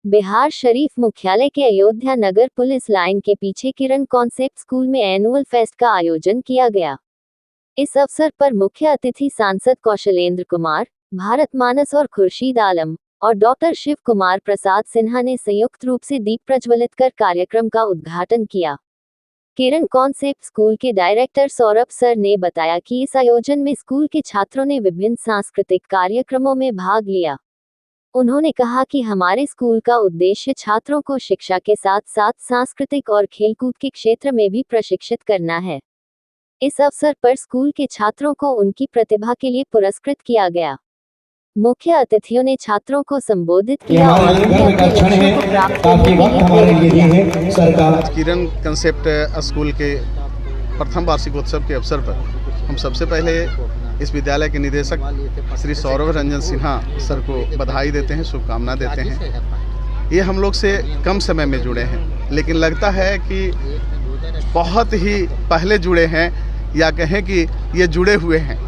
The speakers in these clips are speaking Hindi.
बिहार शरीफ मुख्यालय के अयोध्या नगर पुलिस लाइन के पीछे किरण कॉन्सेप्ट स्कूल में एनुअल फेस्ट का आयोजन किया गया। इस अवसर पर मुख्य अतिथि सांसद कौशलेंद्र कुमार, भारत मानस और खुर्शीद आलम और डॉक्टर शिव कुमार प्रसाद सिन्हा ने संयुक्त रूप से दीप प्रज्वलित कर कार्यक्रम का उद्घाटन किया। किरण कॉन्सेप्ट स्कूल के डायरेक्टर सौरभ सर ने बताया कि इस आयोजन में स्कूल के छात्रों ने विभिन्न सांस्कृतिक कार्यक्रमों में भाग लिया। उन्होंने कहा कि हमारे स्कूल का उद्देश्य छात्रों को शिक्षा के साथ साथ सांस्कृतिक और खेलकूद के क्षेत्र में भी प्रशिक्षित करना है। इस अवसर पर स्कूल के छात्रों को उनकी प्रतिभा के लिए पुरस्कृत किया गया। मुख्य अतिथियों ने छात्रों को संबोधित किया और किरण कॉन्सेप्ट स्कूल के प्रथम वार्षिकोत्सव के अवसर पर हम सबसे पहले इस विद्यालय के निदेशक श्री सौरभ रंजन सिन्हा सर को बधाई देते हैं, शुभकामना देते हैं। ये हम लोग से कम समय में जुड़े हैं, लेकिन लगता है कि बहुत ही पहले जुड़े हैं या कहें कि ये जुड़े हुए हैं।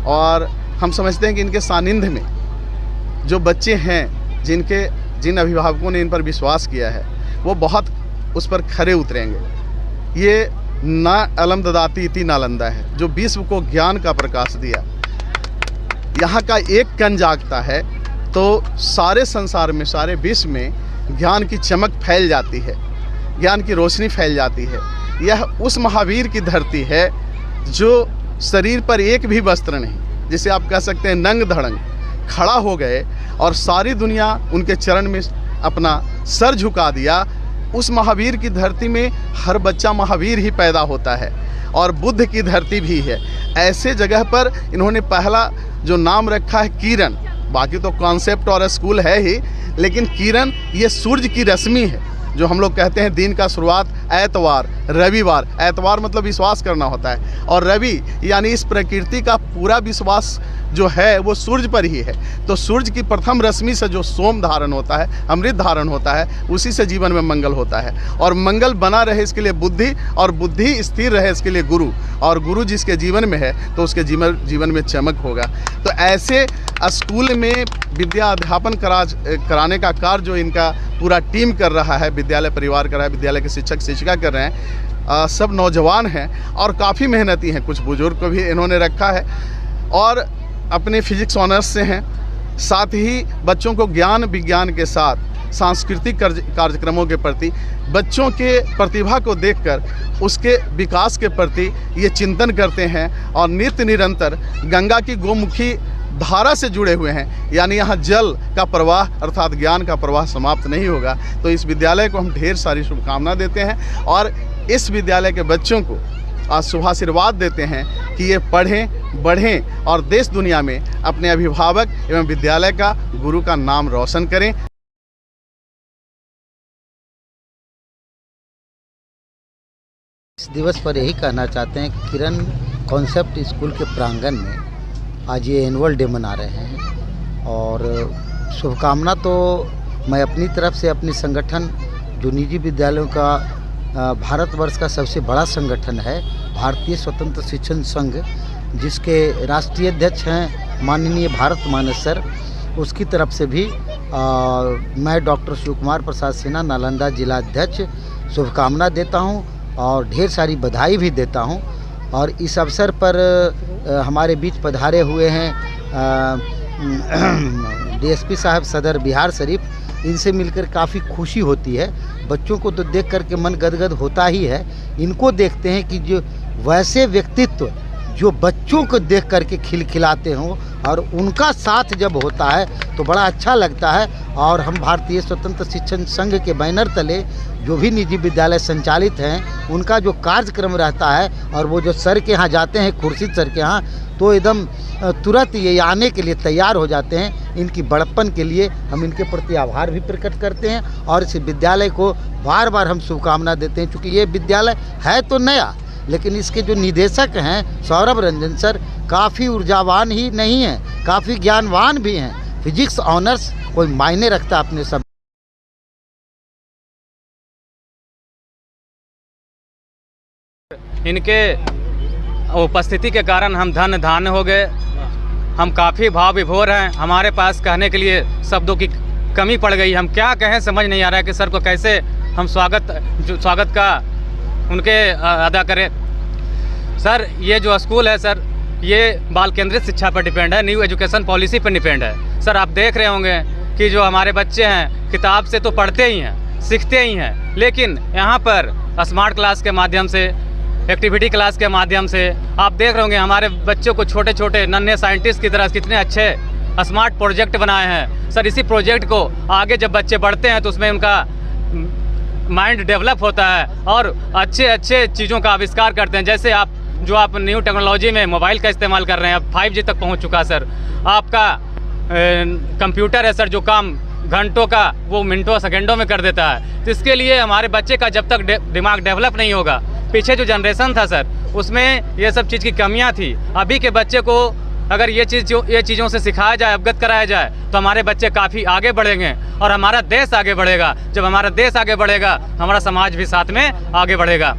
और हम समझते हैं कि इनके सानिध्य में जो बच्चे हैं, जिन अभिभावकों ने इन पर विश्वास किया है, वो बहुत उस पर खरे उतरेंगे। ये ना अलम ददाती इति नालंदा है, जो विश्व को ज्ञान का प्रकाश दिया। यहाँ का एक कण जागता है तो सारे संसार में, सारे विश्व में ज्ञान की चमक फैल जाती है, ज्ञान की रोशनी फैल जाती है। यह उस महावीर की धरती है जो शरीर पर एक भी वस्त्र नहीं, जिसे आप कह सकते हैं नंग धड़ंग खड़ा हो गए और सारी दुनिया उनके चरण में अपना सर झुका दिया। उस महावीर की धरती में हर बच्चा महावीर ही पैदा होता है और बुद्ध की धरती भी है। ऐसे जगह पर इन्होंने पहला जो नाम रखा है किरण, बाकी तो कॉन्सेप्ट और स्कूल है ही, लेकिन किरण ये सूर्य की रश्मि है। जो हम लोग कहते हैं दिन का शुरुआत एतवार, रविवार, एतवार मतलब विश्वास करना होता है, और रवि यानी इस प्रकृति का पूरा विश्वास जो है वो सूर्य पर ही है। तो सूर्य की प्रथम रश्मि से जो सोम धारण होता है, अमृत धारण होता है, उसी से जीवन में मंगल होता है। और मंगल बना रहे इसके लिए बुद्धि, और बुद्धि स्थिर रहे इसके लिए गुरु, और गुरु जिसके जीवन में है तो उसके जीवन में चमक होगा। तो ऐसे स्कूल में विद्या अध्यापन कराने का कार्य जो इनका पूरा टीम कर रहा है, विद्यालय परिवार कर रहा है, विद्यालय के शिक्षक शिक्षिका कर रहे हैं, सब नौजवान हैं और काफ़ी मेहनती हैं। कुछ बुजुर्ग को भी इन्होंने रखा है और अपने फिजिक्स ऑनर्स से हैं। साथ ही बच्चों को ज्ञान विज्ञान के साथ सांस्कृतिक कार्यक्रमों के प्रति, बच्चों के प्रतिभा को देखकर उसके विकास के प्रति ये चिंतन करते हैं और नित्य निरंतर गंगा की गोमुखी धारा से जुड़े हुए हैं। यानी यहाँ जल का प्रवाह अर्थात ज्ञान का प्रवाह समाप्त नहीं होगा। तो इस विद्यालय को हम ढेर सारी शुभकामना देते हैं और इस विद्यालय के बच्चों को आज शुभाशीर्वाद देते हैं कि ये पढ़ें, बढ़ें और देश दुनिया में अपने अभिभावक एवं विद्यालय का, गुरु का नाम रोशन करें। इस दिवस पर यही कहना चाहते हैं कि किरण कॉन्सेप्ट स्कूल के प्रांगण में आज ये एनुअल डे मना रहे हैं। और शुभकामना तो मैं अपनी तरफ से, अपनी संगठन जो निजी विद्यालयों का भारतवर्ष का सबसे बड़ा संगठन है, भारतीय स्वतंत्र शिक्षण संघ, जिसके राष्ट्रीय अध्यक्ष हैं माननीय भारत मानस सर, उसकी तरफ से भी मैं डॉक्टर शिव कुमार प्रसाद सिन्हा, नालंदा जिला अध्यक्ष, शुभकामना देता हूं और ढेर सारी बधाई भी देता हूं। और इस अवसर पर हमारे बीच पधारे हुए हैं डीएसपी साहब सदर बिहार शरीफ, इनसे मिलकर काफ़ी खुशी होती है। बच्चों को तो देख कर के मन गदगद होता ही है। इनको देखते हैं कि जो वैसे व्यक्तित्व जो बच्चों को देख कर के खिलखिलाते हों और उनका साथ जब होता है तो बड़ा अच्छा लगता है। और हम भारतीय स्वतंत्र शिक्षण संघ के बैनर तले जो भी निजी विद्यालय संचालित हैं, उनका जो कार्यक्रम रहता है और वो जो सर के यहाँ जाते हैं, खुर्शीद सर के यहाँ, तो एकदम तुरंत ये आने के लिए तैयार हो जाते हैं। इनकी बड़प्पन के लिए हम इनके प्रति आभार भी प्रकट करते हैं और इस विद्यालय को बार बार हम शुभकामना देते हैं। चूँकि ये विद्यालय है तो नया, लेकिन इसके जो निदेशक हैं सौरभ रंजन सर काफ़ी ऊर्जावान ही नहीं हैं, काफ़ी ज्ञानवान भी हैं। फिजिक्स ऑनर्स कोई मायने रखता अपने सब। इनके उपस्थिति के कारण हम धन्य हो गए। हम काफ़ी भाव विभोर हैं। हमारे पास कहने के लिए शब्दों की कमी पड़ गई। हम क्या कहें समझ नहीं आ रहा है कि सर को कैसे हम स्वागत का उनके अदा करें। सर ये जो स्कूल है सर, ये बाल केंद्रित शिक्षा पर डिपेंड है, न्यू एजुकेशन पॉलिसी पर डिपेंड है। सर आप देख रहे होंगे कि जो हमारे बच्चे हैं किताब से तो पढ़ते ही हैं, सीखते ही हैं, लेकिन यहाँ पर स्मार्ट क्लास के माध्यम से, एक्टिविटी क्लास के माध्यम से आप देख रहे होंगे हमारे बच्चों को छोटे छोटे नन्हे साइंटिस्ट की तरह कितने अच्छे स्मार्ट प्रोजेक्ट बनाए हैं। सर इसी प्रोजेक्ट को आगे जब बच्चे बढ़ते हैं तो उसमें उनका माइंड डेवलप होता है और अच्छे अच्छे चीज़ों का आविष्कार करते हैं। जैसे आप न्यू टेक्नोलॉजी में मोबाइल का इस्तेमाल कर रहे हैं, अब 5G तक पहुंच चुका सर। आपका कंप्यूटर है सर, जो काम घंटों का वो मिनटों सेकंडों में कर देता है। तो इसके लिए हमारे बच्चे का जब तक दिमाग डेवलप नहीं होगा, पीछे जो जनरेशन था सर उसमें ये सब चीज़ की कमियां थी। अभी के बच्चे को अगर ये चीज़ों से सिखाया जाए, अवगत कराया जाए, तो हमारे बच्चे काफ़ी आगे बढ़ेंगे और हमारा देश आगे बढ़ेगा। जब हमारा देश आगे बढ़ेगा, हमारा समाज भी साथ में आगे बढ़ेगा।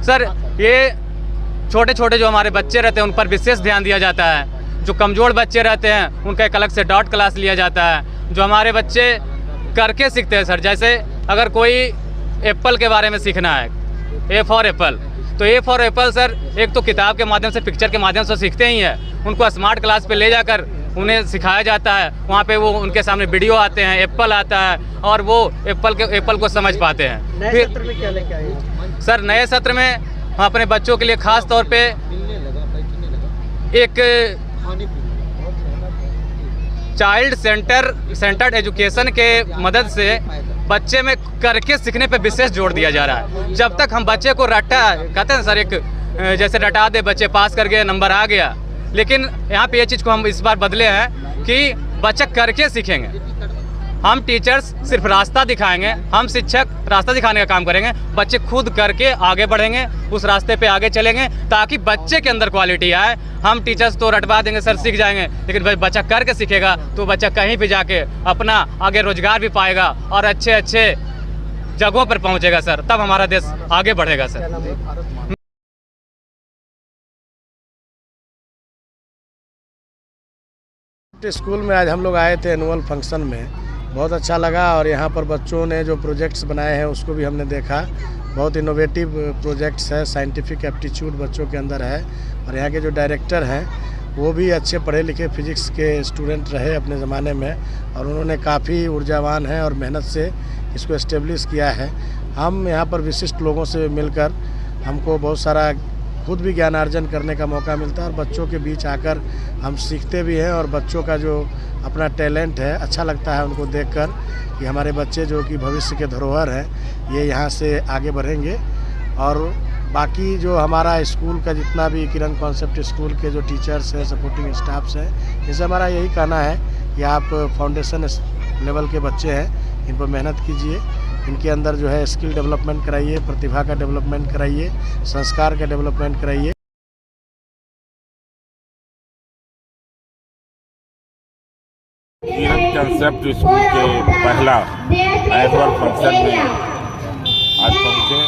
सर ये छोटे छोटे जो हमारे बच्चे रहते हैं उन पर विशेष ध्यान दिया जाता है। जो कमज़ोर बच्चे रहते हैं उनका एक अलग से डॉट क्लास लिया जाता है। जो हमारे बच्चे करके सीखते हैं सर, जैसे अगर कोई एप्पल के बारे में सीखना है, ए फॉर एप्पल, तो ए फॉर एप्पल सर एक तो किताब के माध्यम से, पिक्चर के माध्यम से सीखते ही हैं। उनको स्मार्ट क्लास पे ले जाकर उन्हें सिखाया जाता है। वहाँ पे वो उनके सामने वीडियो आते हैं, एप्पल आता है और वो एप्पल को समझ पाते हैं। नए सत्र में क्या लेके आए सर? नए सत्र में हम अपने बच्चों के लिए ख़ास तौर पे एक चाइल्ड सेंटर्ड एजुकेशन के मदद से बच्चे में करके सीखने पे विशेष जोर दिया जा रहा है। जब तक हम बच्चे को रट्टा कहते हैं सर, एक जैसे रटा दे, बच्चे पास कर गए, नंबर आ गया, लेकिन यहाँ पे ये चीज़ को हम इस बार बदले हैं कि बच्चे करके सीखेंगे। हम टीचर्स सिर्फ रास्ता दिखाएंगे, हम शिक्षक रास्ता दिखाने का काम करेंगे, बच्चे खुद करके आगे बढ़ेंगे, उस रास्ते पे आगे चलेंगे ताकि बच्चे के अंदर क्वालिटी आए। हम टीचर्स तो रटवा देंगे सर, सीख जाएंगे, लेकिन बच्चा करके सीखेगा तो बच्चा कहीं भी जाके अपना आगे रोजगार भी पाएगा और अच्छे अच्छे जगहों पर पहुंचेगा सर, तब हमारा देश आगे बढ़ेगा सर। स्कूल में आज हम लोग आए थे एनुअल फंक्शन में, बहुत अच्छा लगा और यहाँ पर बच्चों ने जो प्रोजेक्ट्स बनाए हैं उसको भी हमने देखा। बहुत इनोवेटिव प्रोजेक्ट्स है, साइंटिफिक एप्टीट्यूड बच्चों के अंदर है और यहाँ के जो डायरेक्टर हैं वो भी अच्छे पढ़े लिखे फिजिक्स के स्टूडेंट रहे अपने ज़माने में और उन्होंने काफ़ी ऊर्जावान हैं और मेहनत से इसको इस्टेब्लिश किया है। हम यहाँ पर विशिष्ट लोगों से मिलकर हमको बहुत सारा खुद भी ज्ञानार्जन करने का मौका मिलता है और बच्चों के बीच आकर हम सीखते भी हैं और बच्चों का जो अपना टैलेंट है अच्छा लगता है उनको देखकर कि हमारे बच्चे जो कि भविष्य के धरोहर हैं ये यहाँ से आगे बढ़ेंगे। और बाकी जो हमारा स्कूल का जितना भी किरण कॉन्सेप्ट स्कूल के जो टीचर्स हैं, सपोर्टिंग स्टाफ्स हैं, इनसे हमारा यही कहना है कि आप फाउंडेशन लेवल के बच्चे हैं, इन पर मेहनत कीजिए, इनके अंदर जो है स्किल डेवलपमेंट कराइए, प्रतिभा का डेवलपमेंट कराइए, संस्कार का डेवलपमेंट कराइए। किरण कॉन्सेप्ट स्कूल के पहला एनुअल फंक्शन में आज पहुँचे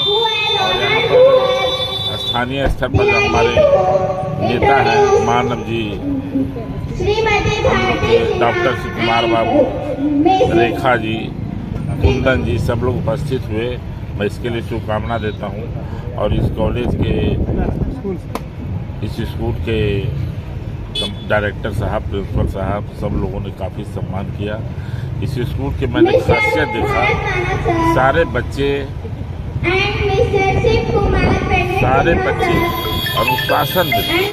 और यहाँ पर स्थानीय स्तर पर हमारे नेता हैं मानव जी, डॉक्टर शिव कुमार बाबू, रेखा जी, कुंदन जी, सब लोग उपस्थित हुए। मैं इसके लिए शुभकामना देता हूँ और इस कॉलेज के, इस स्कूल के डायरेक्टर साहब, प्रिंसिपल साहब, सब लोगों ने काफ़ी सम्मान किया। इस स्कूल के मैंने खासियत देखा, सारे बच्चे अनुशासन में